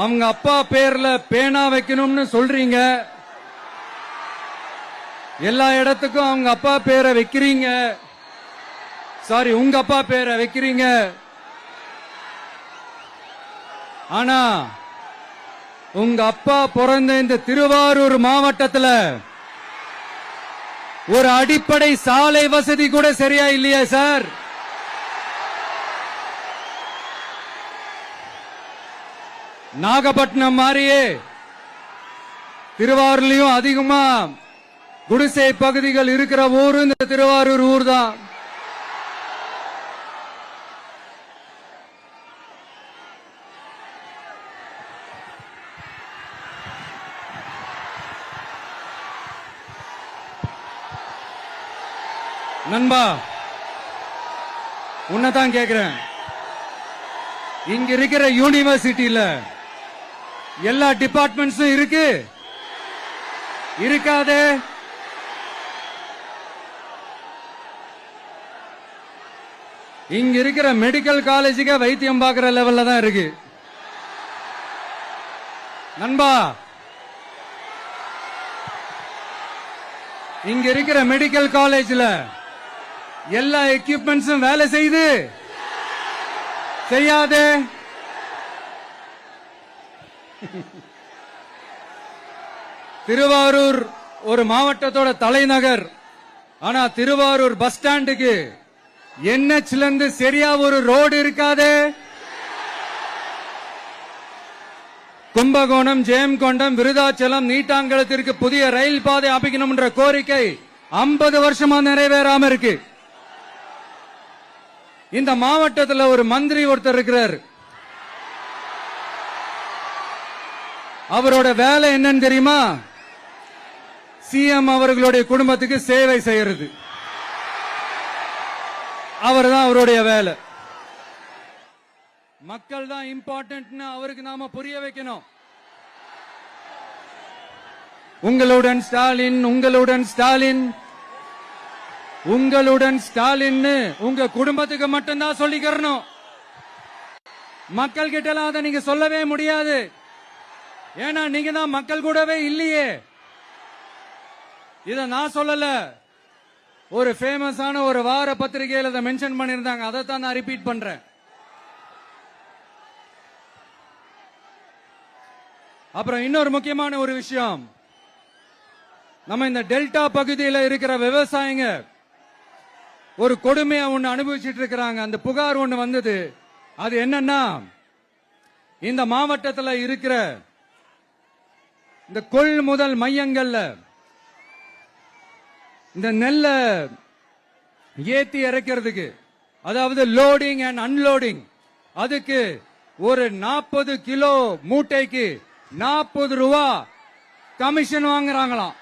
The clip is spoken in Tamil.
அவங்க அப்பா பேர்ல பேனா வைக்கணும்னு சொல்றீங்க. எல்லா இடத்துக்கும் அவங்க அப்பா பேரை வைக்கிறீங்க. சாரி, உங்க அப்பா பேரை வைக்கிறீங்க. ஆனா உங்க அப்பா பிறந்த இந்த திருவாரூர் மாவட்டத்தில் ஒரு அடிப்படை சாலை வசதி கூட சரியா இல்லையா சார்? நாகப்பட்டினம் மாதிரியே திருவாரூர்லயும் அதிகமா குடிசை பகுதிகள் இருக்கிற ஊரு இந்த திருவாரூர் ஊர் தான். நண்பா, உன்னதான் கேக்குறேன், இங்க இருக்கிற யூனிவர்சிட்டியில எல்லா டிபார்ட்மெண்ட்ஸும் இருக்கு இருக்காதே? இங்க இருக்கிற மெடிக்கல் காலேஜுக்கு வைத்தியம் பார்க்கிற லெவல்ல தான் இருக்கு. நண்பா, இங்க இருக்கிற மெடிக்கல் காலேஜ்ல எல்லா எக்யூப்மெண்ட்ஸும் வேலை செய்யுது செய்யாதே? திருவாரூர் ஒரு மாவட்டத்தோட தலைநகர். ஆனா திருவாரூர் பஸ் ஸ்டாண்டுக்கு NHல இருந்து சரியா ஒரு ரோடு இருக்காதே? கும்பகோணம், ஜெயங்கொண்டம், விருதாச்சலம், நீட்டாங்கலத்திற்கு புதிய ரயில் பாதை அமைக்கணும் என்ற கோரிக்கை 50 வருஷமா நிறைவேறாம இருக்கு. இந்த மாவட்டத்தில் ஒரு மந்திரி ஒருத்தர் இருக்கிறார். அவரோட வேலை என்னன்னு தெரியுமா? சிஎம் அவர்களுடைய குடும்பத்துக்கு சேவை செய்யறது. அவர் தான் அவருடைய வேலை. மக்கள் தான் இம்பார்ட்டன்ட் அவருக்கு நாம புரிய வைக்கணும். உங்களுடன் ஸ்டாலின், உங்களுடன் ஸ்டாலின், உங்களுடன் ஸ்டாலின் உங்க குடும்பத்துக்கு மட்டும்தான் சொல்லிக்கிறணும். மக்கள் கிட்ட எல்லாம் அதை நீங்க சொல்லவே முடியாது. ஏன்னா நீங்க தான் மக்கள் கூடவே இல்லையே. இத நான் சொல்லல, ஒரு ஃபேமஸான ஒரு வார பத்திரிகையில் இதை மென்ஷன் பண்ணிருந்தாங்க. அதைத்தான் நான் ரிப்பீட் பண்றேன். அப்புறம் இன்னொரு முக்கியமான ஒரு விஷயம், நம்ம இந்த டெல்டா பகுதியில் இருக்கிற விவசாயிங்க ஒரு கொடுமையா ஒண்ணு அனுபவிச்சுட்டு இருக்கிறாங்க. அந்த புகார் ஒண்ணு வந்தது. அது என்னன்னா, இந்த மாவட்டத்தில் இருக்கிற இந்த கொள்முதல் மையங்கள்ல இந்த நெல்லை ஏத்தி இறக்கிறதுக்கு, அதாவது லோடிங் அண்ட் அன்லோடிங், அதுக்கு ஒரு 40 கிலோ மூட்டைக்கு 40 ரூபா கமிஷன் வாங்குறாங்களாம்.